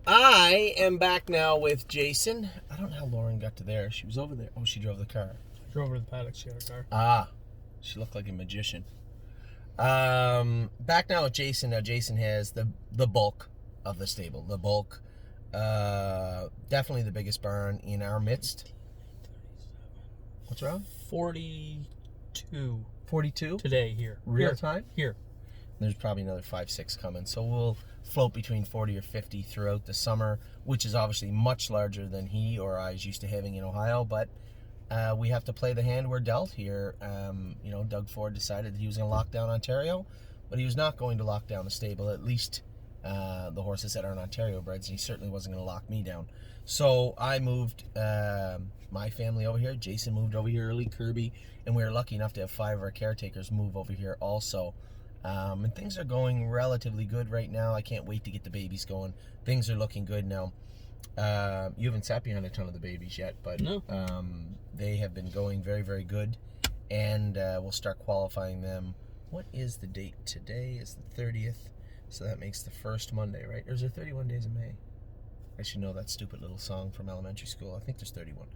I am back now with Jason. I don't know how Lauren got to there. She was over there. Oh, she drove the car. Drove her to the paddock. She had a car. Ah, she looked like a magician. Back now with Jason. Now Jason has the bulk of the stable. The bulk. Definitely the biggest barn in our midst. What's wrong? 42 42? today here. Real time? Here. There's probably another 5-6 coming. So we'll float between 40 or 50 throughout the summer, which is obviously much larger than he or I is used to having in Ohio. But we have to play the hand we're dealt here. Doug Ford decided that he was going to lock down Ontario, but he was not going to lock down the stable, at least the horses that aren't Ontario breds, and he certainly wasn't going to lock me down. So I moved my family over here. Jason moved over here early, Kirby, and we were lucky enough to have 5 of our caretakers move over here also. And things are going relatively good right now. I can't wait to get the babies going. Things are looking good now. You haven't sat behind a ton of the babies yet, but No. they have been going very, very good. And we'll start qualifying them. What is the date? Today is the 30th. So that makes the first Monday, right? Or is there 31 days in May? I should know that stupid little song from elementary school. I think there's 31.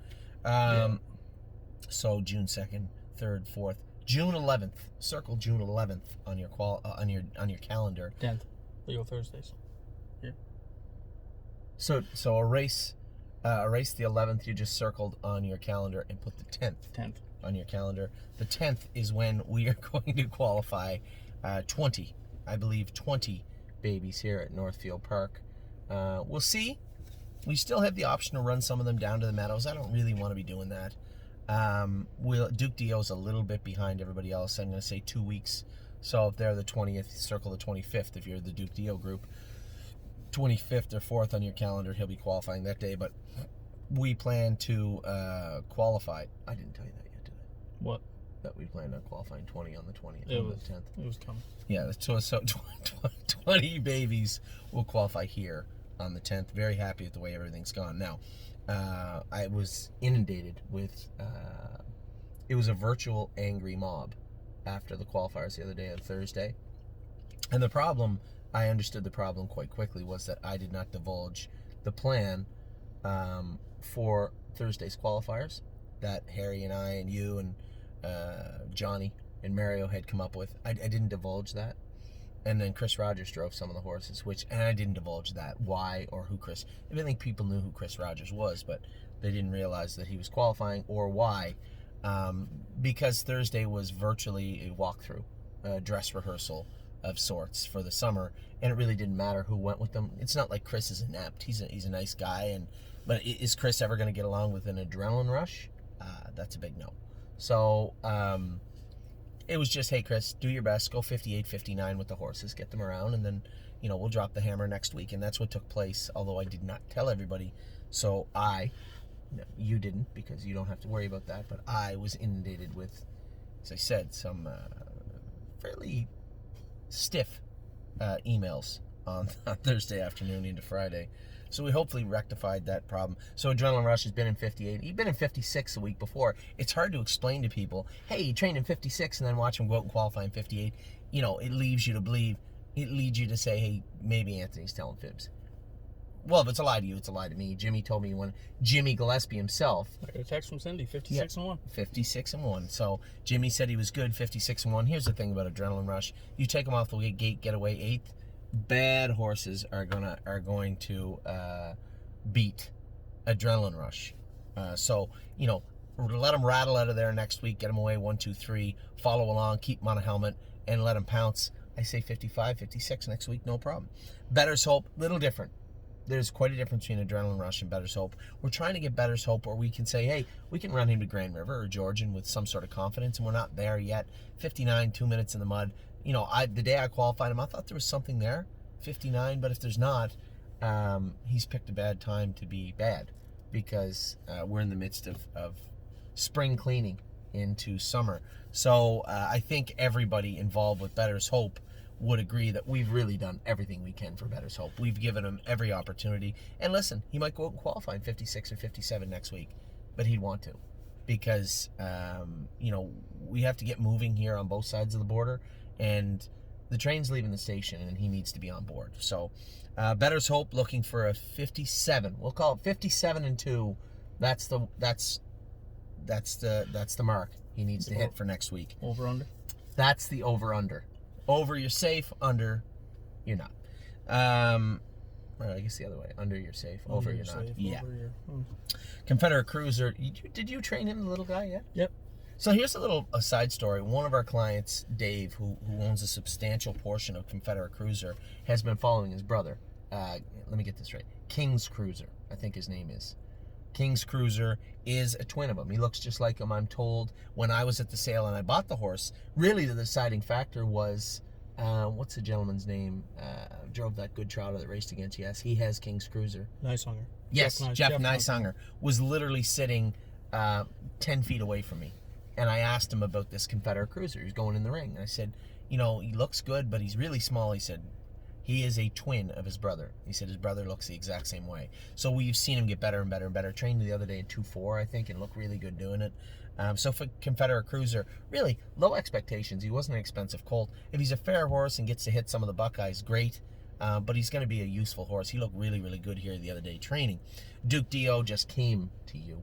So June 2nd, 3rd, 4th. June 11th. Circle June 11th on your on your calendar. 10th. Legal Thursdays. So erase the 11th you just circled on your calendar and put the 10th on your calendar. The 10th is when we are going to qualify 20 babies here at Northfield Park. We'll see. We still have the option to run some of them down to the meadows. I don't really want to be doing that. Duke Dio's a little bit behind everybody else. I'm going to say 2 weeks. So if they're the 20th, circle the 25th if you're the Duke Dio group. 25th or 4th on your calendar, he'll be qualifying that day. But we plan to qualify. I didn't tell you that yet, did I? What? That we plan on qualifying 20 on the 20th. It on was, the 10th. It was coming. Yeah, so 20 babies will qualify here on the 10th. Very happy with the way everything's gone. Now, I was inundated with, it was a virtual angry mob after the qualifiers the other day on Thursday. And the problem, I understood the problem quite quickly, was that I did not divulge the plan for Thursday's qualifiers that Harry and I and you and Johnny and Mario had come up with. I didn't divulge that. And then Chris Rogers drove some of the horses, and I didn't divulge that, why or who Chris. I think people knew who Chris Rogers was, but they didn't realize that he was qualifying or why. Because Thursday was virtually a walkthrough, a dress rehearsal of sorts for the summer, and it really didn't matter who went with them. It's not like Chris is inept. He's a nice guy, but is Chris ever going to get along with an adrenaline rush? That's a big no. So it was just, hey, Chris, do your best. Go 58, 59 with the horses. Get them around, and then, we'll drop the hammer next week. And that's what took place, although I did not tell everybody. So you didn't, because you don't have to worry about that, but I was inundated with, as I said, some fairly stiff emails on Thursday afternoon into Friday. So we hopefully rectified that problem. So Adrenaline Rush has been in 58. He'd been in 56 a week before. It's hard to explain to people, hey, he trained in 56 and then watch him go out and qualify in 58. It leaves you to believe, it leads you to say, hey, maybe Anthony's telling fibs. Well, if it's a lie to you, it's a lie to me. Jimmy told me Jimmy Gillespie himself. I got a text from Cindy, 56-1. 56-1. So Jimmy said he was good, 56-1. Here's the thing about Adrenaline Rush. You take him off the gate, get away 8th. Bad horses are going to beat Adrenaline Rush. So let them rattle out of there next week. Get them away 1, 2, 3. Follow along. Keep them on a helmet and let them pounce. I say 55, 56 next week. No problem. Better's Hope, little different. There's quite a difference between Adrenaline Rush and Better's Hope. We're trying to get Better's Hope where we can say, hey, we can run him to Grand River or Georgian with some sort of confidence, and we're not there yet. 59, 2 minutes in the mud. The day I qualified him, I thought there was something there, 59, but if there's not, he's picked a bad time to be bad, because we're in the midst of spring cleaning into summer. So I think everybody involved with Better's Hope would agree that we've really done everything we can for Better's Hope. We've given him every opportunity. And listen, he might go out and qualify in 56 or 57 next week, but he'd want to, because we have to get moving here on both sides of the border. And the train's leaving the station and he needs to be on board. So, Better's Hope looking for a 57. We'll call it 57-2. That's the mark he needs to hit for next week. Over under. That's the over-under. Over, you're safe. Under, you're not. Well, I guess the other way. Under, you're safe. Over, you're not. Yeah. Confederate Cruiser. Did you train him, the little guy, yet? Yep. So here's a side story. One of our clients, Dave, who owns a substantial portion of Confederate Cruiser, has been following his brother. Let me get this right. King's Cruiser, I think his name is. King's Cruiser is a twin of him. He looks just like him, I'm told. When I was at the sale and I bought the horse, really the deciding factor was, what's the gentleman's name? Drove that good Trotter that raced against. Yes, he has King's Cruiser. Nicehanger. Yes, Jeff Nicehanger was literally sitting 10 feet away from me. And I asked him about this Confederate Cruiser. He was going in the ring. And I said, he looks good, but he's really small. He said, he is a twin of his brother. He said his brother looks the exact same way. So we've seen him get better and better and better. Trained the other day in 2.4, I think, and looked really good doing it. So for Confederate Cruiser, really low expectations. He wasn't an expensive colt. If he's a fair horse and gets to hit some of the Buckeyes, great. But he's going to be a useful horse. He looked really, really good here the other day training. Duke Dio just came to you.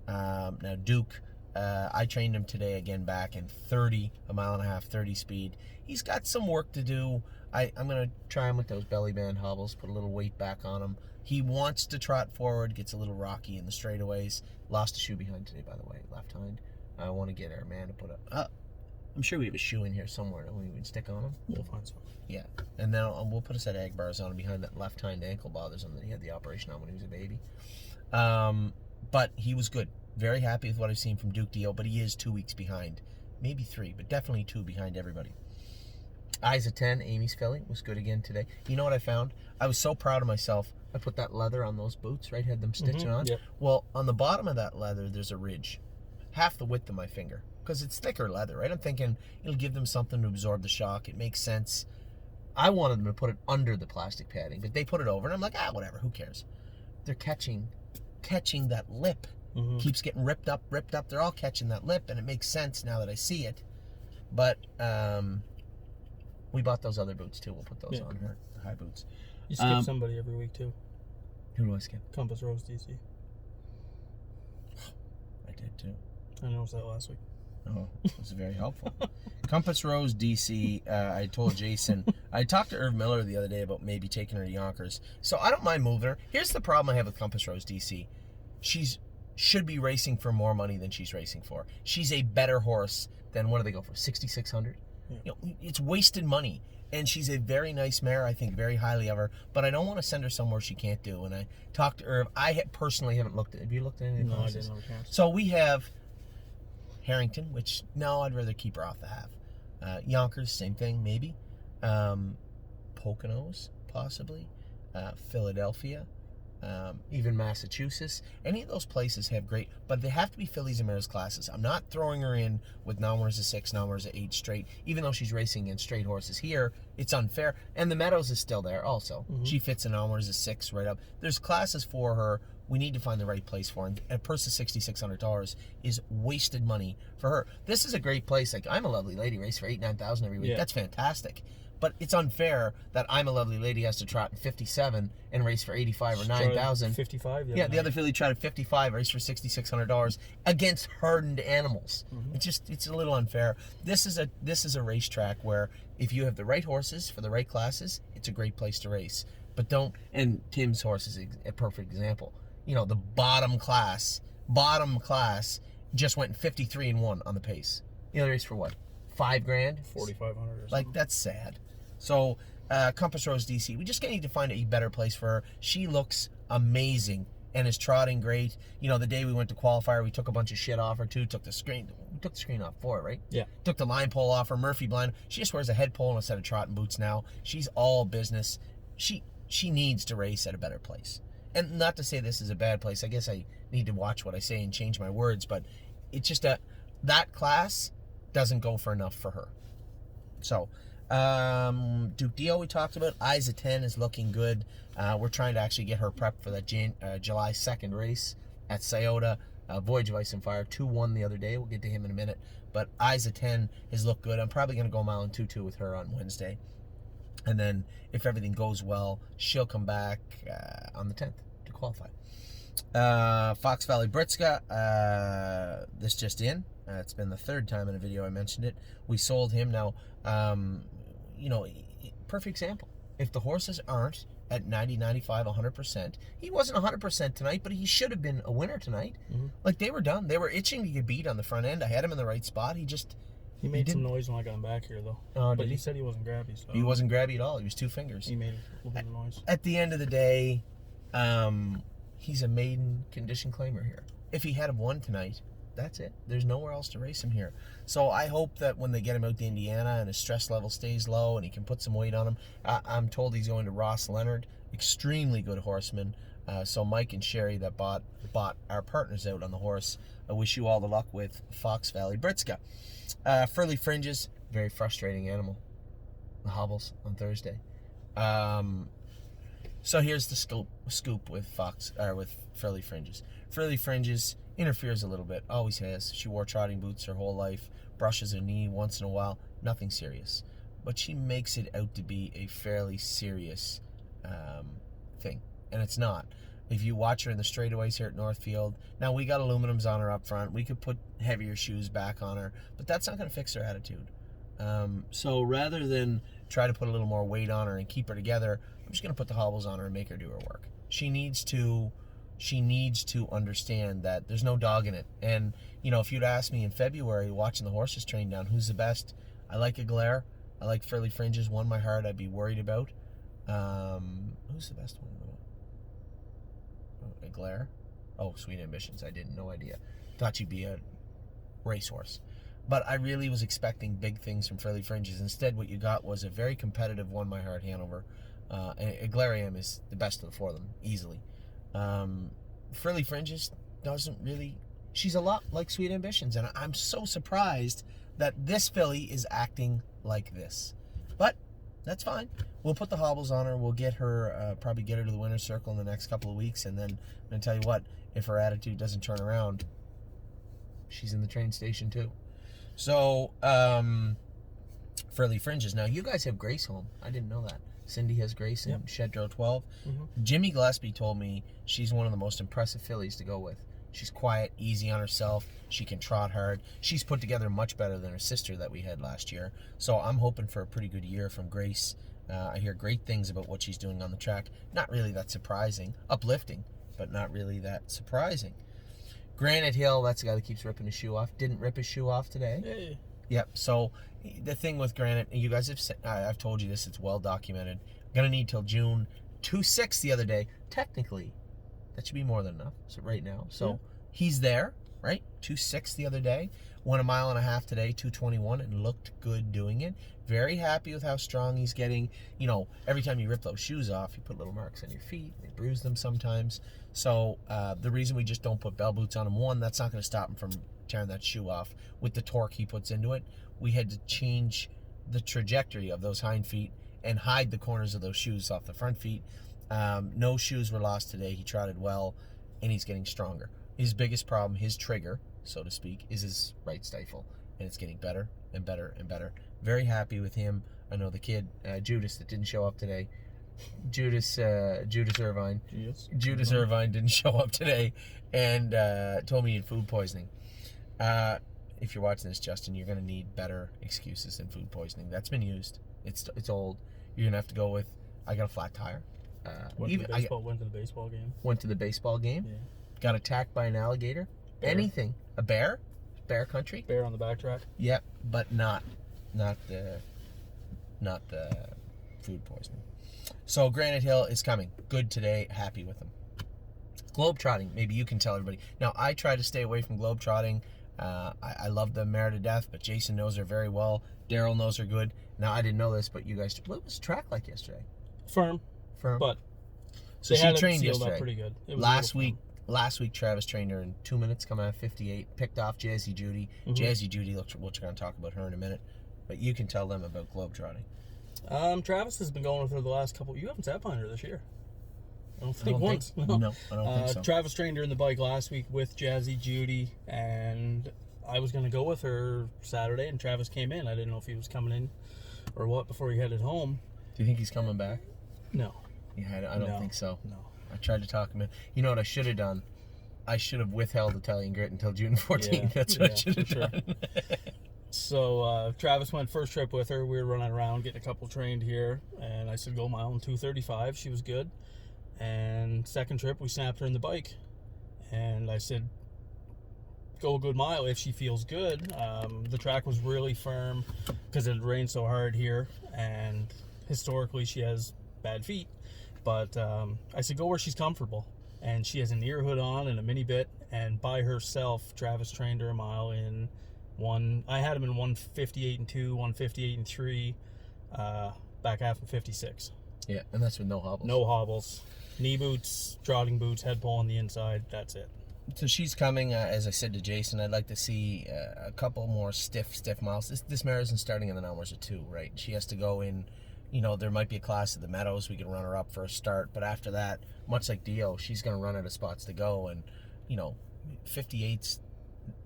Now Duke, I trained him today again back in 30, a mile and a half, 30 speed. He's got some work to do. I'm going to try him with those belly band hobbles, put a little weight back on him. He wants to trot forward, gets a little rocky in the straightaways. Lost a shoe behind today, by the way, left hind. I want to get our man to put I'm sure we have a shoe in here somewhere that we can stick on him. We'll find some. Yeah, and then we'll put a set of egg bars on him behind that left hind ankle bothers him that he had the operation on when he was a baby. But he was good. Very happy with what I've seen from Duke Dio, but he is 2 weeks behind. Maybe 3, but definitely 2 behind everybody. Eyes of 10, Amy's filly, was good again today. You know what I found? I was so proud of myself. I put that leather on those boots, right? Had them stitched on. Yep. Well, on the bottom of that leather, there's a ridge. Half the width of my finger. Because it's thicker leather, right? I'm thinking it'll give them something to absorb the shock. It makes sense. I wanted them to put it under the plastic padding, but they put it over, and I'm like, whatever, who cares? They're catching that lip. Keeps getting ripped up. They're all catching that lip, and it makes sense now that I see it. But we bought those other boots too. We'll put those on her, the high boots. You skip somebody every week too. Who do I skip? Compass Rose DC. I did too. I noticed that last week. Oh, it was very helpful. Compass Rose DC, I told Jason, I talked to Irv Miller the other day about maybe taking her to Yonkers. So I don't mind moving her. Here's the problem I have with Compass Rose DC. Should be racing for more money than she's racing for. She's a better horse than, what do they go for, 6,600? Yeah. It's wasted money. And she's a very nice mare. I think very highly of her. But I don't want to send her somewhere she can't do. And I talked to Irv. I personally haven't looked at. Have you looked at any of the classes? No, I didn't have a chance. So we have Harrington, which no, I'd rather keep her off the half. Yonkers, same thing, maybe. Poconos, possibly. Philadelphia. Even Massachusetts. Any of those places have great, but they have to be fillies and mares classes. I'm not throwing her in with Nowhere's a 6, Nowhere's a 8 straight. Even though she's racing against straight horses here, it's unfair. And the Meadows is still there also. She fits in Nowhere's a 6 right up. There's classes for her. We need to find the right place for her. And a purse of $6,600 is wasted money for her. This is a great place. Like, I'm a Lovely Lady race for $8,000-9,000 every week. Yeah. That's fantastic. But it's unfair that I'm a Lovely Lady has to trot in 57 and race for 85 or 9,000. 55. The other filly trotted 55, raced for $6,600 against hardened animals. It's a little unfair. This is a racetrack where if you have the right horses for the right classes, it's a great place to race. But don't. And Tim's horse is a perfect example. The bottom class just went 53-1 on the pace. The other race for what? $5,000, $4,500 or something. Like, that's sad. So Compass Rose DC, we just need to find a better place for her. She looks amazing and is trotting great. The day we went to qualifier, we took a bunch of shit off her too. We took the screen off for her, right? Yeah. Took the line pole off her, Murphy blind. She just wears a head pole and a set of trotting boots now. She's all business. She needs to race at a better place. And not to say this is a bad place. I guess I need to watch what I say and change my words, but it's just that class doesn't go for enough for her. So, Duke Dio we talked about. Eyes of 10 is looking good. We're trying to actually get her prepped for that July 2nd race at Scioto. Voyage of Ice and Fire 2-1 the other day. We'll get to him in a minute. But Eyes of 10 has looked good. I'm probably going to go a mile and 2-2 with her on Wednesday. And then if everything goes well, she'll come back on the 10th to qualify. Fox Valley Britska, this just in. It's been the third time in a video I mentioned it. We sold him. Now, perfect example. If the horses aren't at 90, 95, 100%, he wasn't 100% tonight, but he should have been a winner tonight. Mm-hmm. Like, they were done. They were itching to get beat on the front end. I had him in the right spot. He made some noise when I got him back here, though. But he said he wasn't grabby. So. He wasn't grabby at all. He was 2 fingers. He made a little bit of noise. At the end of the day, he's a maiden condition claimer here. If he had won tonight, that's it. There's nowhere else to race him here. So I hope that when they get him out to Indiana and his stress level stays low and he can put some weight on him. I'm told he's going to Ross Leonard, extremely good horseman. So Mike and Sherry that bought our partners out on the horse. I wish you all the luck with Fox Valley Britska. Furley Fringes, very frustrating animal. The hobbles on Thursday. So here's the scoop with Furley Fringes. Furley Fringes interferes a little bit, always has. She wore trotting boots her whole life, brushes her knee once in a while, nothing serious. But she makes it out to be a fairly serious thing, and it's not. If you watch her in the straightaways here at Northfield, now we got aluminums on her up front, we could put heavier shoes back on her, but that's not going to fix her attitude. So rather than try to put a little more weight on her and keep her together, I'm just going to put the hobbles on her and make her do her work. She needs to understand that there's no dog in it. And, if you'd asked me in February, watching the horses train down, who's the best? I like Aglaire. I like Furley Fringes. Won my heart, I'd be worried about. Who's the best one? Aglaire? Oh, Sweet Ambitions. I didn't. No idea. Thought she'd be a racehorse. But I really was expecting big things from Furley Fringes. Instead, what you got was a very competitive Won My Heart Hanover. And Aglarium is the best of the four of them, easily. Furley Fringes doesn't really... She's a lot like Sweet Ambitions, and I'm so surprised that this filly is acting like this. But that's fine. We'll put the hobbles on her. We'll get her, probably get her to the winner's circle in the next couple of weeks, and then I'm going to tell you what, if her attitude doesn't turn around, she's in the train station too. So, Furley Fringes. Now, you guys have Grace home. I didn't know that. Cindy has Grace in Shedrow 12. Mm-hmm. Jimmy Gillespie told me she's one of the most impressive fillies to go with. She's quiet, easy on herself. She can trot hard. She's put together much better than her sister that we had last year. So I'm hoping for a pretty good year from Grace. I hear great things about what she's doing on the track. Not really that surprising. Uplifting, but not really that surprising. Granite Hill, that's the guy that keeps ripping his shoe off. Didn't rip his shoe off today. Yeah. Yep. So the thing with Granite, you guys have, I've told you this, it's well documented. Gonna need till June. 2.6 the other day. Technically, that should be more than enough. So right now, he's there, right? 2.6 the other day. Won a mile and a half today, 2:21, and looked good doing it. Very happy with how strong he's getting. Every time you rip those shoes off, you put little marks on your feet. They bruise them sometimes. So the reason we just don't put bell boots on him, one, that's not going to stop him from tearing that shoe off. With the torque he puts into it, we had to change the trajectory of those hind feet and hide the corners of those shoes off the front feet. No shoes were lost today. He trotted well, and he's getting stronger. His biggest problem, his trigger, so to speak, is his right stifle, and it's getting better and better and better. Very happy with him. I know the kid, Judas, that didn't show up today. Judas Irvine. Judas Irvine didn't show up today and told me he had food poisoning. If you're watching this, Justin, you're going to need better excuses than food poisoning. That's been used. It's old. You're going to have to go with, I got a flat tire. Went to the baseball game. Went to the baseball game. Yeah. Got attacked by an alligator. Bear. Anything. A bear? Bear country? Bear on the backtrack. Yep, but not the food poisoning. So Granite Hill is coming. Good today. Happy with him. Globetrotting. Maybe you can tell everybody. Now, I try to stay away from globetrotting. I love the mare to death, but Jason knows her very well. Daryl knows her good. Now, I didn't know this, but you guys... What was the track like yesterday? Firm. But so she trained yesterday. Up pretty good. Last week, Travis trained her in 2 minutes, coming out of 58. Picked off Jazzy Judy. Mm-hmm. Jazzy Judy, we're going to talk about her in a minute. But you can tell them about globetrotting. Travis has been going with her the last couple... You haven't sat behind her this year. I don't think once. No, I don't think so. Travis trained her in the bike last week with Jazzy Judy, and I was going to go with her Saturday, and Travis came in. I didn't know if he was coming in or what before he headed home. Do you think he's coming back? No. Yeah, I don't think so. No. I tried to talk him in. You know what I should have done? I should have withheld Italian Grit until June 14th. Yeah, That's what I should have done. So Travis went first trip with her. We were running around, getting a couple trained here, and I said, go mile in 2:35. She was good. And second trip, we snapped her in the bike. And I said, go a good mile if she feels good. The track was really firm because it had rained so hard here, and historically she has bad feet. But I said, go where she's comfortable. And she has an ear hood on and a mini bit, and by herself, Travis trained her a mile in I had him in 1:58 and 2, 1:58 and 3, back half in 56. Yeah, and that's with no hobbles. No hobbles. Knee boots, trotting boots, head pull on the inside. That's it. So she's coming, as I said to Jason, I'd like to see a couple more stiff miles. This mare isn't starting in the numbers at 2, right? She has to go in, there might be a class at the Meadows. We can run her up for a start. But after that, much like Dio, she's going to run out of spots to go. And, 58's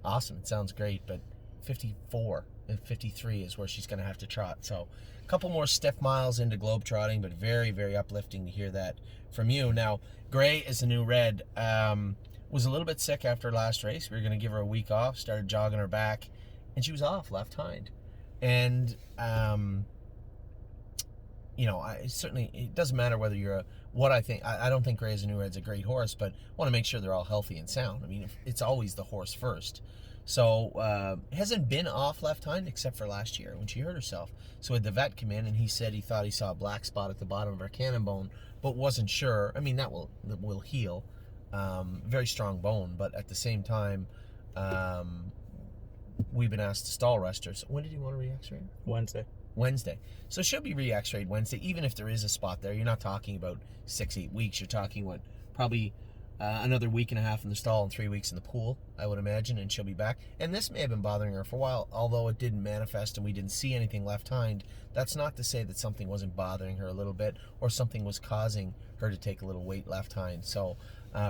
awesome. It sounds great. But 54 and 53 is where she's going to have to trot. So a couple more stiff miles into globe trotting, but very, very uplifting to hear that from you. Now, Gray is the new red. Was a little bit sick after last race. We were going to give her a week off, started jogging her back, and she was off left hind. And, certainly it doesn't matter whether you're I don't think Gray is a new red's a great horse, but I want to make sure they're all healthy and sound. I mean, it's always the horse first. So, hasn't been off left hind except for last year when she hurt herself. So had the vet come in and he said he thought he saw a black spot at the bottom of her cannon bone, but wasn't sure. I mean, that will heal. Very strong bone, but at the same time, we've been asked to stall rest her. So when did you want to re-x-ray? Wednesday. So she'll be re-x-rayed Wednesday, even if there is a spot there. You're not talking about 6-8 weeks. You're talking, probably another week and a half in the stall and 3 weeks in the pool, I would imagine, and she'll be back. And this may have been bothering her for a while, although it didn't manifest and we didn't see anything left hind. That's not to say that something wasn't bothering her a little bit or something was causing her to take a little weight left hind. So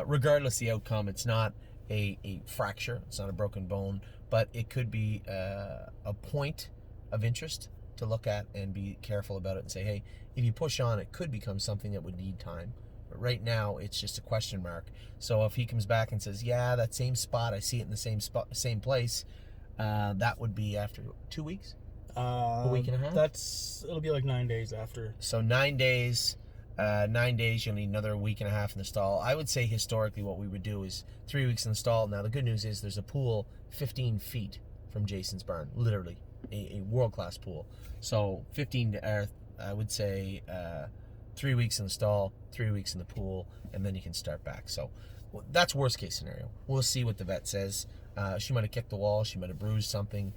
regardless of the outcome, it's not a fracture, it's not a broken bone, but it could be a point of interest to look at and be careful about it and say, hey, if you push on, it could become something that would need time. But right now, it's just a question mark. So if he comes back and says, yeah, that same spot, I see it in the same place, that would be after 2 weeks? A week and a half? It'll be like 9 days after. So 9 days. 9 days, you'll need another week and a half in the stall. I would say historically what we would do is 3 weeks in the stall. Now the good news is there's a pool 15 feet from Jason's barn, literally a world-class pool. So I would say 3 weeks in the stall, 3 weeks in the pool, and then you can start back. So that's worst case scenario. We'll see what the vet says. She might have kicked the wall, she might have bruised something.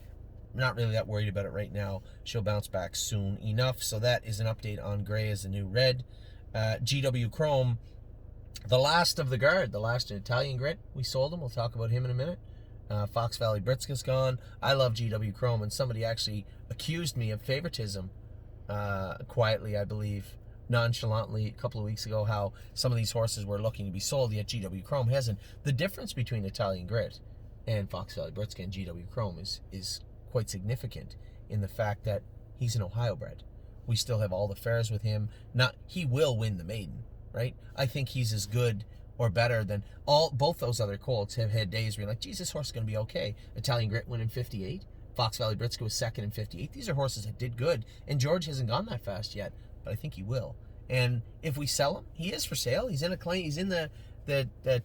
Not really that worried about it right now. She'll bounce back soon enough. So that is an update on Gray as the new red. GW Chrome, the last of the guard, the last Italian Grit. We sold him. We'll talk about him in a minute. Fox Valley Britska's gone. I love GW Chrome, and somebody actually accused me of favoritism, quietly, I believe, nonchalantly, a couple of weeks ago, how some of these horses were looking to be sold, yet GW Chrome hasn't. The difference between Italian Grit and Fox Valley Britska and GW Chrome is quite significant in the fact that he's an Ohio bred. We still have all the fares with him. He will win the maiden, right? I think he's as good or better than both those other colts have had days where you're like, geez, this horse is going to be okay. Italian Grit went in 58. Fox Valley Britska was second in 58. These are horses that did good, and George hasn't gone that fast yet, but I think he will. And if we sell him, he is for sale. He's in a claim. He's in the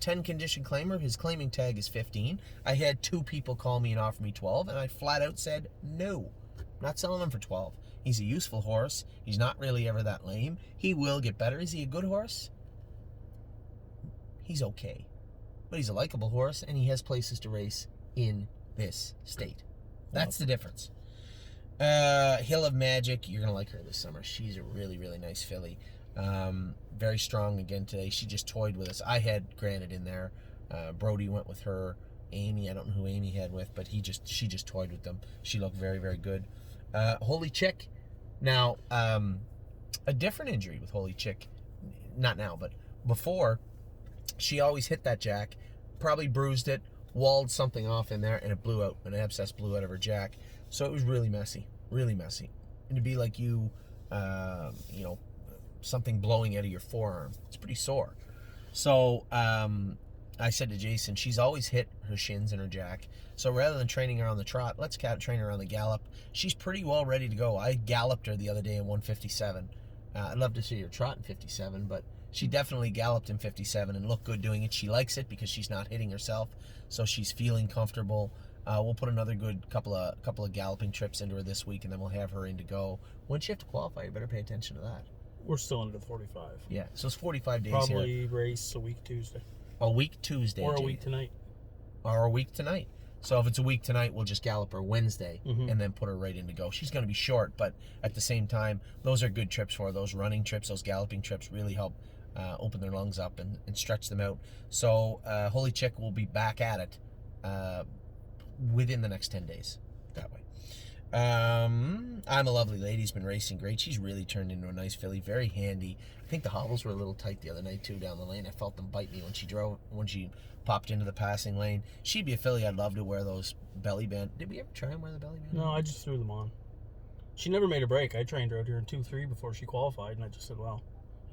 10 condition claimer. His claiming tag is 15. I had 2 people call me and offer me 12, and I flat out said no. I'm not selling him for 12. He's a useful horse. He's not really ever that lame. He will get better. Is he a good horse? He's okay. But he's a likable horse, and he has places to race in this state. That's the difference. Hill of Magic, you're going to like her this summer. She's a really, really nice filly. Very strong again today. She just toyed with us. I had Granite in there. Brody went with her. Amy, I don't know who Amy had with, but she just toyed with them. She looked very, very good. Holy Chick. Now, a different injury with Holy Chick. Not now, but before, she always hit that jack, probably bruised it, walled something off in there, and it blew out. An abscess blew out of her jack. So it was really messy, really messy. And it'd be like something blowing out of your forearm. It's pretty sore. So I said to Jason, she's always hit her shins and her jack. So rather than training her on the trot, let's train her on the gallop. She's pretty well ready to go. I galloped her the other day in 157. I'd love to see her trot in 57, but she definitely galloped in 57 and looked good doing it. She likes it because she's not hitting herself, so she's feeling comfortable. We'll put another good couple of galloping trips into her this week, and then we'll have her in to go. When she have to qualify, you better pay attention to that. We're still under the 45. Yeah, so it's 45 days Probably here. race a week Tuesday. A week Tuesday. Or a Jay. week tonight. Or a week tonight. So if it's a week tonight, we'll just gallop her Wednesday Mhm. and then put her right in to go. She's going to be short, but at the same time, those are good trips for her. Those running trips, those galloping trips really help open their lungs up and stretch them out. So Holy Chick will be back at it within the next 10 days. That way. I'm a Lovely Lady's been racing great. She's really turned into a nice filly, very handy. I think the hobbles were a little tight the other night too down the lane. I felt them bite me when she popped into the passing lane. She'd be a filly I'd love to wear those belly band. Did we ever try and wear the belly band? No, I just threw them on. She never made a break. I trained her out here in 2-3 before she qualified, and I just said, well,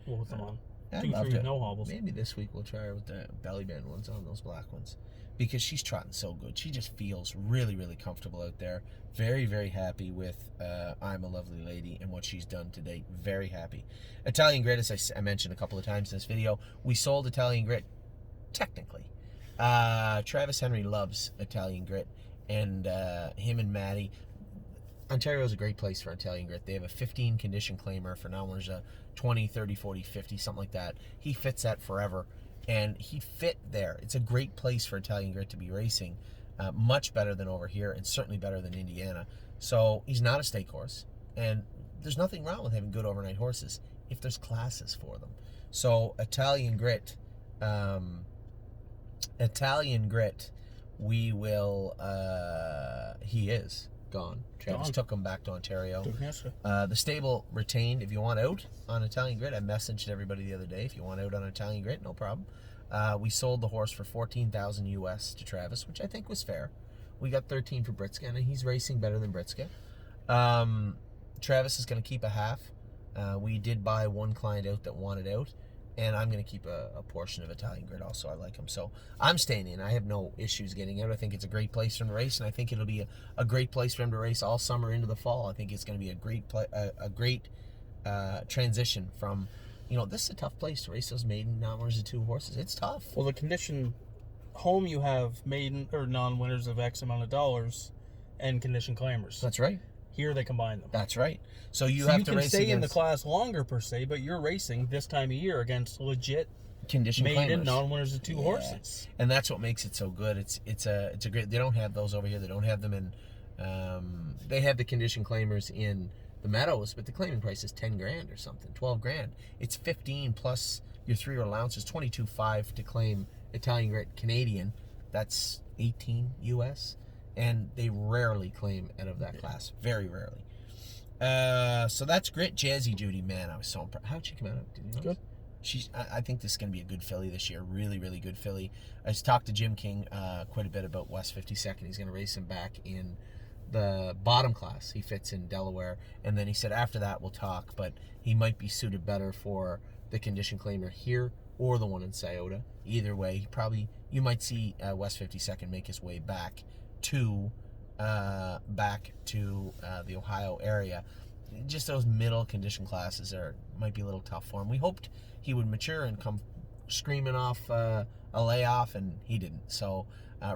we'll put them on. I'd 2-3 love with to. no hobbles. Maybe this week we'll try her with the belly band ones on, those black ones, because she's trotting so good. She just feels really, really comfortable out there. Very, very happy with I'm a Lovely Lady and what she's done to date. Very happy. Italian Grit, as I mentioned a couple of times in this video, we sold Italian Grit technically. Travis Henry loves Italian Grit, and him and Maddie. Ontario is a great place for Italian Grit. They have a 15 condition claimer for now. There's a 20, 30, 40, 50, something like that. He fits that forever, and he fit there. It's a great place for Italian Grit to be racing. Much better than over here, and certainly better than Indiana. So he's not a stake horse, and there's nothing wrong with having good overnight horses if there's classes for them. So Italian Grit, we will. He is gone. Travis took him back to Ontario. The stable retained. If you want out on Italian Grit, I messaged everybody the other day. If you want out on Italian Grit, no problem. We sold the horse for $14,000 US to Travis, which I think was fair. We got 13 for Britska, and he's racing better than Britska. Travis is going to keep a half. We did buy one client out that wanted out, and I'm going to keep a portion of Italian Grit also. I like him, so I'm staying in. I have no issues getting out. I think it's a great place for him to race, and I think it'll be a great place for him to race all summer into the fall. I think it's going to be a great transition from. This is a tough place to race those maiden non-winners of 2 horses. It's tough. Well, the condition home, you have maiden or non-winners of X amount of dollars and condition claimers. That's right. Here they combine them. That's right. So you have to race can stay against in the class longer per se, but you're racing this time of year against legit condition maiden claimers. non-winners of 2 horses. And that's what makes it so good. It's a great. They don't have those over here. They don't have them in. They have the condition claimers in the Meadows, but the claiming price is $10,000 or something, $12,000. It's 15 plus your 3-year allowances, $22,500 to claim Italian Grit Canadian. That's 18 US, and they rarely claim out of that class, very rarely. So that's Grit. Jazzy Judy, man, I was so impressed. How'd she come out? Did you know? Good. I think this is going to be a good filly this year. Really, really good filly. I just talked to Jim King quite a bit about West 52nd. He's going to race him back in the bottom class. He fits in Delaware, and then he said after that we'll talk, but he might be suited better for the condition claimer here or the one in Scioto. Either way, you might see West 52nd make his way back to the Ohio area. Just those middle condition classes might be a little tough for him. We hoped he would mature and come screaming off a layoff, and he didn't. So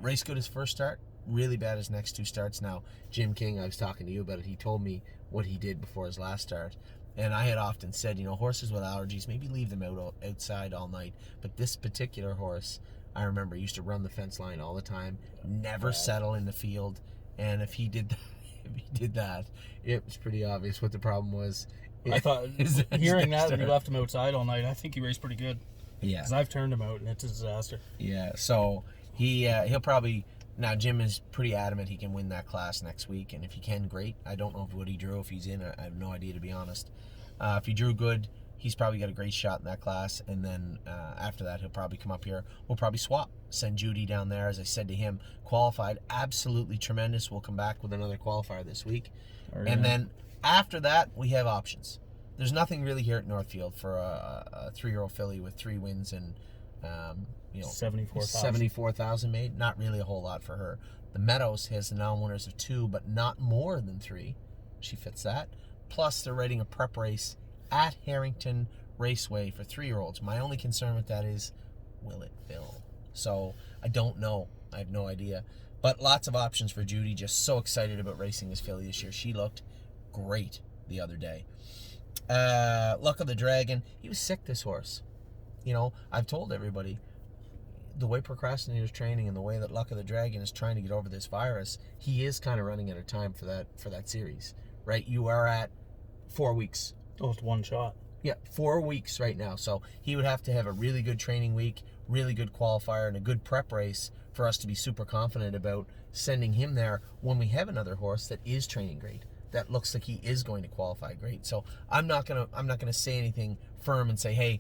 race good his first start, really bad his next 2 starts. Now Jim King, I was talking to you about it, he told me what he did before his last start, and I had often said, horses with allergies, maybe leave them outside all night, but this particular horse, I remember, used to run the fence line all the time, never settle in the field, and if he did that, it was pretty obvious what the problem was. I thought, hearing that, we left him outside all night. I think he raced pretty good. Yeah. Because I've turned him out, and it's a disaster. Yeah, so he'll probably... Now, Jim is pretty adamant he can win that class next week, and if he can, great. I don't know what he drew, if he's in. I have no idea, to be honest. If he drew good, He's probably got a great shot in that class, and then after that, he'll probably come up here. We'll probably swap. Send Judy down there. As I said to him, qualified, absolutely tremendous. We'll come back with another qualifier this week. And then after that, we have options. There's nothing really here at Northfield for a 3-year-old filly with 3 wins and 74,000 made. Not really a whole lot for her. The Meadows has the non-winners of 2, but not more than 3. She fits that. Plus, they're writing a prep race at Harrington Raceway for 3-year-olds. My only concern with that is, will it fill? So I don't know. I have no idea. But lots of options for Judy. Just so excited about racing this filly this year. She looked great the other day. Luck of the Dragon. He was sick, this horse. I've told everybody, the way Procrastinator's training and the way that Luck of the Dragon is trying to get over this virus, he is kind of running out of time for that series, right? You are at 4 weeks. Oh, it's one shot. Yeah, 4 weeks right now. So he would have to have a really good training week, really good qualifier, and a good prep race for us to be super confident about sending him there when we have another horse that is training great, that looks like he is going to qualify great. So I'm not gonna say anything firm and say, hey,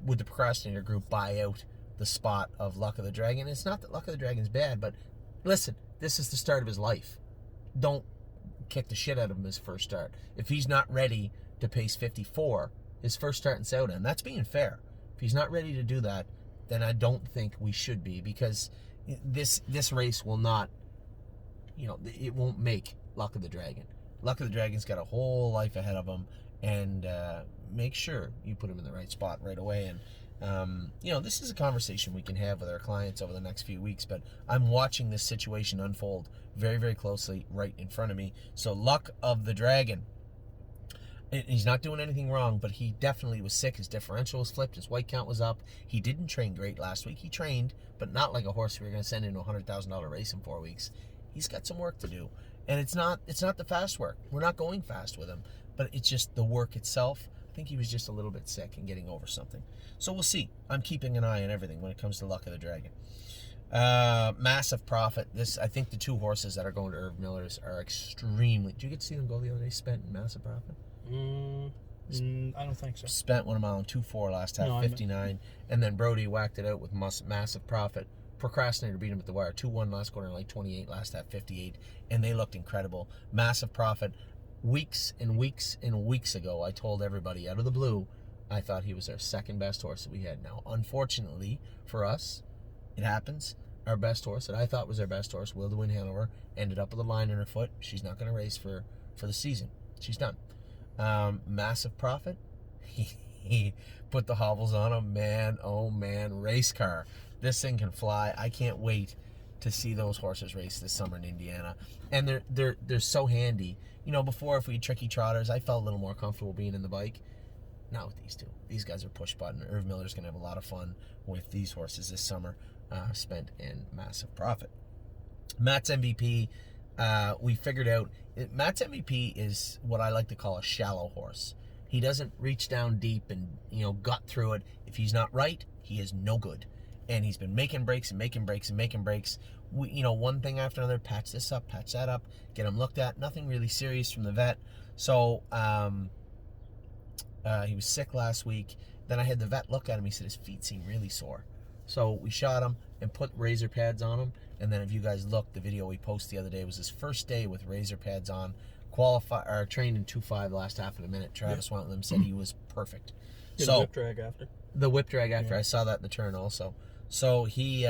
would the Procrastinator group buy out the spot of Luck of the Dragon? It's not that Luck of the Dragon's bad, but listen, this is the start of his life. Don't kick the shit out of him his first start. If he's not ready to pace 54, his first start in Sauda, and that's being fair. If he's not ready to do that, then I don't think we should be, because this race will not, it won't make Luck of the Dragon. Luck of the Dragon's got a whole life ahead of him, and make sure you put him in the right spot right away. And this is a conversation we can have with our clients over the next few weeks, but I'm watching this situation unfold very, very closely right in front of me. So Luck of the Dragon, he's not doing anything wrong, but he definitely was sick. His differential was flipped. His white count was up. He didn't train great last week. He trained, but not like a horse we were going to send into a $100,000 race in 4 weeks. He's got some work to do, and it's not the fast work. We're not going fast with him, but it's just the work itself. I think he was just a little bit sick and getting over something. So we'll see. I'm keeping an eye on everything when it comes to Luck of the Dragon. Massive Profit. I think the 2 horses that are going to Irv Miller's are extremely... Did you get to see them go the other day, Spent and Massive Profit? I don't think so. Spent won a mile in 2-4 last half, 59. And then Brody whacked it out with Massive Profit. Procrastinator beat him at the wire. 2-1 last quarter, like 28, last half 58. And they looked incredible. Massive Profit. Weeks and weeks and weeks ago, I told everybody out of the blue, I thought he was our second best horse that we had. Now, unfortunately for us, it happens. Our best horse that I thought was our best horse, Will to Win Hanover, ended up with a line in her foot. She's not going to race for the season. She's done. Massive Profit. He put the hobbles on him. Man, oh man, race car. This thing can fly. I can't wait to see those horses race this summer in Indiana. And they're so handy. Before, if we had tricky trotters, I felt a little more comfortable being in the bike. Not with these 2. These guys are push button. Irv Miller's going to have a lot of fun with these horses this summer. Spent and Massive Profit. Matt's MVP, we figured out, Matt's MVP is what I like to call a shallow horse. He doesn't reach down deep and, gut through it. If he's not right, he is no good. And he's been making breaks and making breaks and making breaks. One thing after another, patch this up, patch that up, get him looked at. Nothing really serious from the vet. So, he was sick last week. Then I had the vet look at him. He said his feet seem really sore. So we shot him and put razor pads on him. And then if you guys look, the video we posted the other day was his first day with razor pads on. Trained in 2.5 the last half of the minute. Travis one of them said he was perfect. The whip drag after. The whip drag after. Yeah. I saw that in the turn also. So he,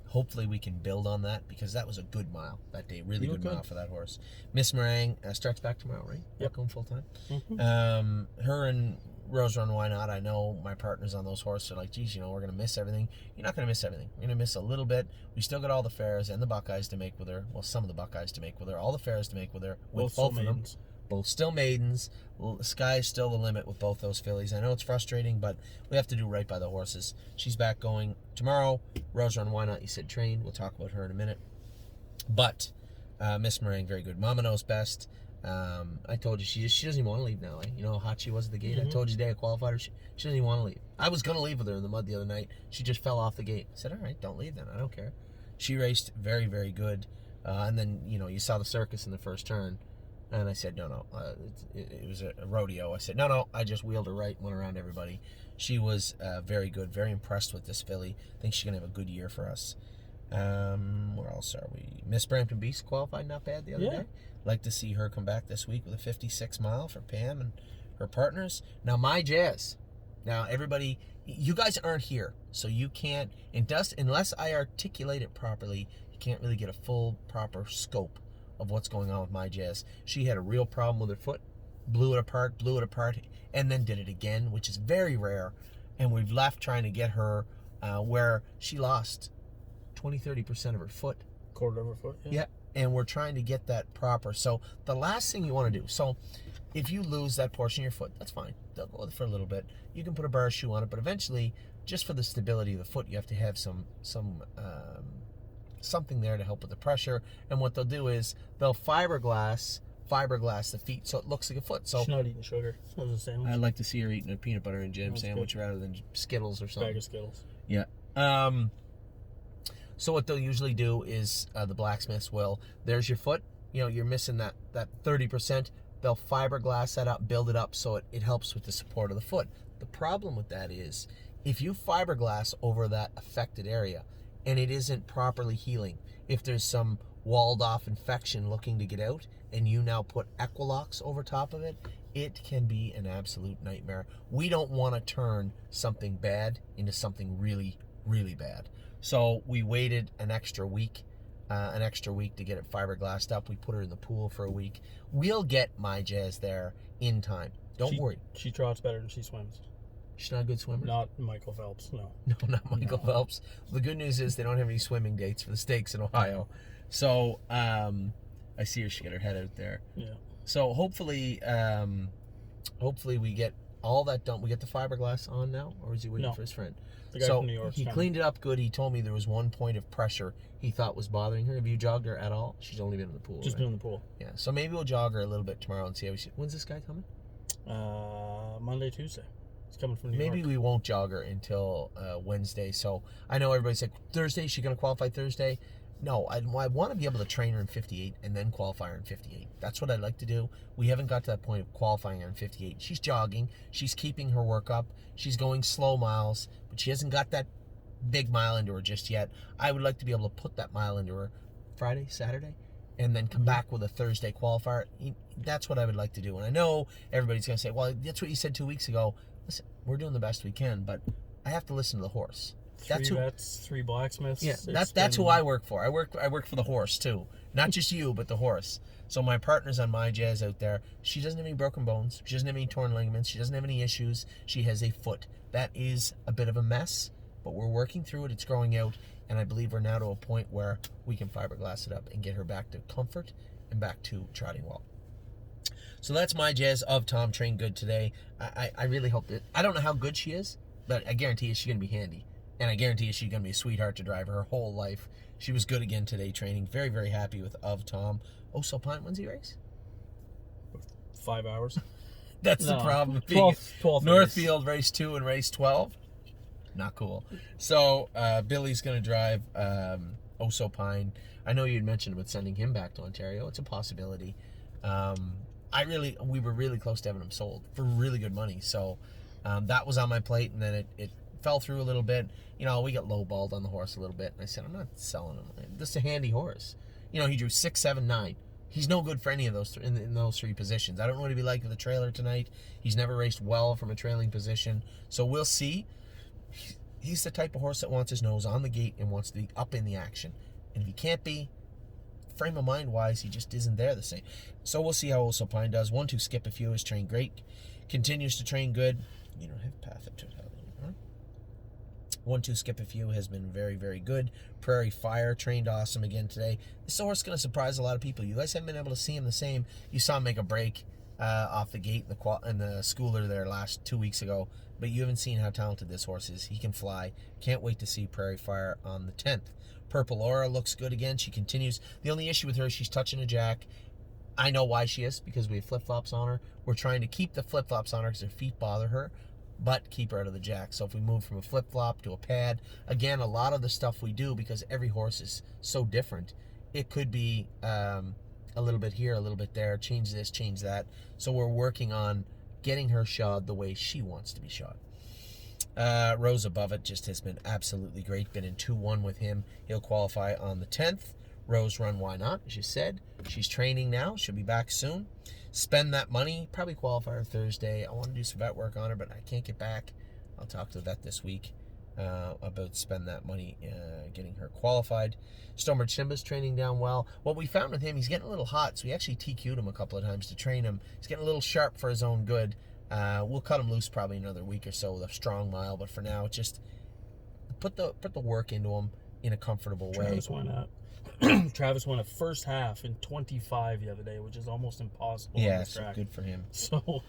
hopefully we can build on that, because that was a good mile that day. Really good mile for that horse. Miss Meringue starts back tomorrow, right? Yep. Going full time. Mm-hmm. Her and Rose Run Why Not, I know my partners on those horses are like, geez, we're going to miss everything. You're not going to miss everything. We're going to miss a little bit. We still got all the fairs and the Buckeyes to make with her. Well, some of the Buckeyes to make with her. All the fairs to make with her. With both of them. Both still maidens. The sky's still the limit with both those fillies. I know it's frustrating, but we have to do right by the horses. She's back going tomorrow. Rose Run Why Not, you said trained. We'll talk about her in a minute. But Miss Meringue, very good. Mama Knows Best. I told you, she doesn't even want to leave now. You know how hot she was at the gate? Mm-hmm. I told you today I qualified her. She doesn't even want to leave. I was going to leave with her in the mud the other night. She just fell off the gate. I said, all right, don't leave then. I don't care. She raced very, very good. And then, you saw the circus in the first turn. And I said, no. It was a rodeo. I said, no. I just wheeled her right, went around everybody. She was very good, very impressed with this filly. I think she's going to have a good year for us. Where else are we? Miss Brampton Beast qualified not bad the other day. Like to see her come back this week with a 56 mile for Pam and her partners. Now, My Jazz. Now, everybody, you guys aren't here, so you can't, unless I articulate it properly, you can't really get a full, proper scope of what's going on with My Jazz. She had a real problem with her foot, blew it apart, and then did it again, which is very rare. And we've left trying to get her where she lost 20-30% of her foot. Quarter of her foot. Yeah, and we're trying to get that proper. So the last thing you want to do, so if you lose that portion of your foot, that's fine. They'll go for a little bit. You can put a bar shoe on it, but eventually, just for the stability of the foot, you have to have something there to help with the pressure. And what they'll do is they'll fiberglass the feet so it looks like a foot. So she's not eating sugar. That was a sandwich. I'd like to see her eating a peanut butter and jam sandwich rather than Skittles or something. Bag of Skittles. Yeah. So what they'll usually do is the blacksmiths will, there's your foot, you're missing that 30%. They'll fiberglass that up, build it up so it helps with the support of the foot. The problem with that is if you fiberglass over that affected area and it isn't properly healing, if there's some walled off infection looking to get out and you now put Equilox over top of it, it can be an absolute nightmare. We don't want to turn something bad into something really, really bad. So we waited an extra week to get it fiberglassed up. We put her in the pool for a week. We'll get My Jazz there in time. Don't worry. She trots better than she swims. She's not a good swimmer? Not Michael Phelps, no. No, not Michael Phelps. The good news is they don't have any swimming dates for the stakes in Ohio. So, I see her, she got her head out there. Yeah. So hopefully we get all that done. We get the fiberglass on now, or is he waiting for his friend? The guy from New York. He cleaned it up good. He told me there was one point of pressure he thought was bothering her. Have you jogged her at all? She's only been in the pool. Just been in the pool. Yeah. So maybe we'll jog her a little bit tomorrow and see how she. When's this guy coming? Monday, Tuesday. He's coming from New York. Maybe we won't jog her until Wednesday. So I know everybody's like, Thursday, is she going to qualify Thursday? No, I want to be able to train her in 58 and then qualify her in 58. That's what I'd like to do. We haven't got to that point of qualifying her in 58. She's jogging. She's keeping her work up. She's going slow miles, but she hasn't got that big mile into her just yet. I would like to be able to put that mile into her Friday, Saturday, and then come back with a Thursday qualifier. That's what I would like to do. And I know everybody's going to say, well, that's what you said 2 weeks ago. Listen, we're doing the best we can, but I have to listen to the horse. Three vets, 3 blacksmiths. Yeah, that's who I work for. I work for the horse too, not just you, but the horse. So my partner's on My Jazz out there. She doesn't have any broken bones. She doesn't have any torn ligaments. She doesn't have any issues. She has a foot that is a bit of a mess, but we're working through it. It's growing out, and I believe we're now to a point where we can fiberglass it up and get her back to comfort and back to trotting well. So that's My Jazz of Tom Train Good today. I really hope that. I don't know how good she is, but I guarantee you she's going to be handy. And I guarantee you she's going to be a sweetheart to drive her whole life. She was good again today training. Very, very happy with Of Tom. So Pine, when's he race? 5 hours. That's the problem. 12 Northfield race 2 and race 12. Not cool. So Billy's going to drive So Pine. I know you'd mentioned with sending him back to Ontario. It's a possibility. We were really close to having him sold for really good money. So that was on my plate, and then it fell through a little bit. We got lowballed on the horse a little bit, and I said, I'm not selling him. This is a handy horse. He drew 6, 7, 9. He's no good for any of those in those 3 positions. I don't know what he'd be like with a trailer tonight. He's never raced well from a trailing position, so we'll see. He's the type of horse that wants his nose on the gate and wants to be up in the action. And if he can't be, frame of mind wise, he just isn't there the same. So we'll see how Also Pine does. 1-2 Skip a Few has trained great, continues to train good. You don't have path of totality. 1-2 Skip a Few has been very, very good. Prairie Fire trained awesome again today. This horse is going to surprise a lot of people. You guys haven't been able to see him the same. You saw him make a break off the gate in the schooler there 2 weeks ago, but you haven't seen how talented this horse is. He can fly. Can't wait to see Prairie Fire on the 10th. Purple Aura looks good again. She continues. The only issue with her is she's touching a jack. I know why she is, because we have flip-flops on her. We're trying to keep the flip-flops on her because her feet bother her, but keep her out of the jack. So if we move from a flip-flop to a pad, again, a lot of the stuff we do, because every horse is so different, it could be a a little bit here, a little bit there, change this, change that. So we're working on getting her shod the way she wants to be shod. Rose above it just has been absolutely great. Been in 2-1 with him. He'll qualify on the 10th. Rose run, why not? As you said, she's training now. She'll be back soon. Spend that money. Probably qualify her Thursday. I want to do some vet work on her, but I can't get back. I'll talk to the vet this week about spend that money getting her qualified. Stonebridge Simba's training down well. What we found with him, he's getting a little hot, so we actually TQ'd him a couple of times to train him. He's getting a little sharp for his own good. We'll cut him loose probably another week or so with a strong mile, but for now, just put the work into him in a comfortable way. Travis went out. Travis won a first half in 25 the other day, which is almost impossible on Yeah, this so track. good for him. So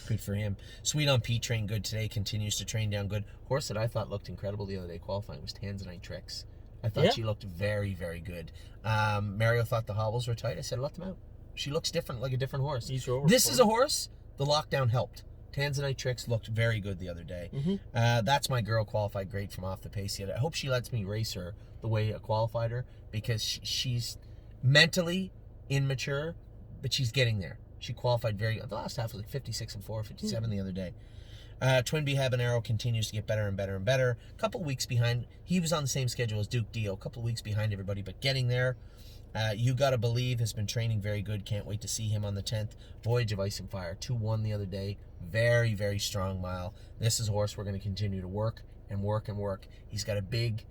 Good for him. Sweet on Pete trained good today. Continues to train down good. Horse that I thought looked incredible the other day qualifying was Tanzanite Tricks. I thought she looked very, very good. Mario thought the hobbles were tight. I said, let them out. She looks different, like a different horse. This is a horse. The lockdown helped. Tanzanite Tricks looked very good the other day. That's my girl, qualified great from off the pace yet. I hope she lets me race her the way I qualified her, because she's mentally immature, but she's getting there. She qualified the last half was like 56 and 4, 57 the other day. Twin B Habanero continues to get better and better and better. A couple weeks behind. He was on the same schedule as Duke Dio. A couple weeks behind everybody, but getting there. You Gotta Believe has been training very good. Can't wait to see him on the 10th. Voyage of Ice and Fire, 2-1 the other day. Very, very strong mile. This is a horse we're going to continue to work and work and work. He's got a big,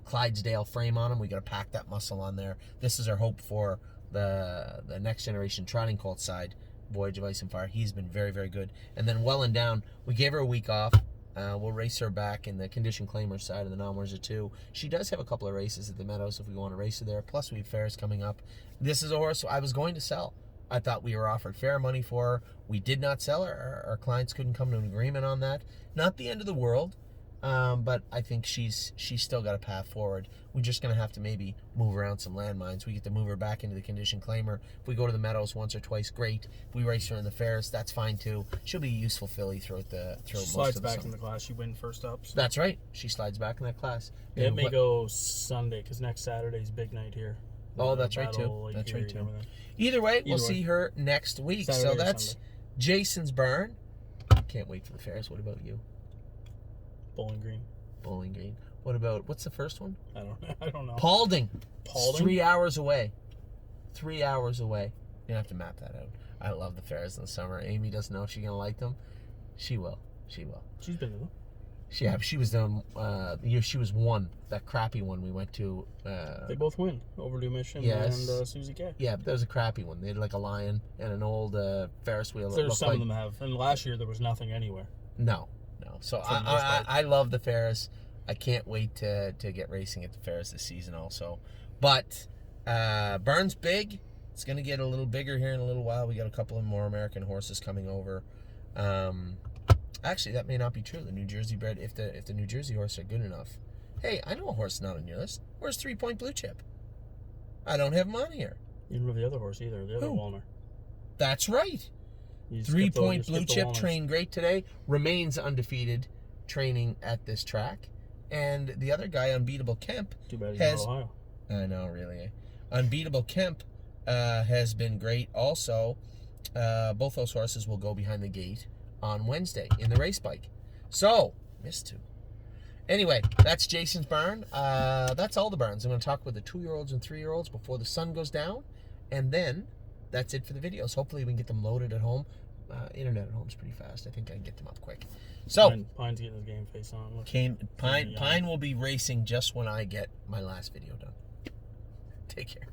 Clydesdale frame on him. We got to pack that muscle on there. This is our hope for the next generation trotting colt side. Voyage of Ice and Fire. He's been very, very good. And then Well and Down, we gave her a week off. We'll race her back in the condition claimer side of the non-winners too. She does have a couple of races at the Meadows if we want to race her there. Plus, we have fairs coming up. This is a horse I was going to sell. I thought we were offered fair money for her. We did not sell her. Our clients couldn't come to an agreement on that. Not the end of the world, but I think she's still got a path forward. We're just going to have to maybe move around some landmines. We get to move her back into the condition claimer. If we go to the Meadows once or twice, great. If we race her in the fairs, that's fine too. She'll be a useful filly throughout she most slides of the back summer. in the class. She win first up. So. That's right. She slides back in that class. It may go Sunday because next Saturday's big night here. Oh, that's right too. That's right too. Either way, we'll see her next week. Saturday so that's Jason's Barn. Can't wait for the fairs. What about you? Bowling Green. Bowling Green. What's the first one? I don't know. Paulding. Paulding? 3 hours away. 3 hours away. You have to map that out. I love the fairs in the summer. Amy doesn't know if she's gonna like them. She will. She will. She's been to them. She was the year she was one. That crappy one we went to. They both win. Overdue Mission and Susie K. Yeah, but that was a crappy one. They had like a lion and an old Ferris wheel. Some of them have. And last year there was nothing anywhere. No. So I love the fairs. I can't wait to get racing at the fairs this season also. But Burn's big. It's going to get a little bigger here in a little while. We got a couple of more American horses coming over. Actually, that may not be true. The New Jersey bred, if the New Jersey horses are good enough. Hey, I know a horse not on your list. Where's 3 Point Blue Chip? I don't have him on here. You don't have the other horse either. The other Walner. That's right. 3 Point Blue Chip trained great today. Remains undefeated training at this track. And the other guy, Unbeatable Kemp, too bad he's in Ohio. I know, really. Unbeatable Kemp has been great also. Both those horses will go behind the gate on Wednesday in the race bike. So, missed 2. Anyway, that's Jason's barn. That's all the barns. I'm going to talk with the 2-year-olds and 3-year-olds before the sun goes down. And then, that's it for the videos. Hopefully we can get them loaded at home. Internet at home is pretty fast. I think I can get them up quick. So, Pine's getting his game face on. Look. Pine will be racing just when I get my last video done. Take care.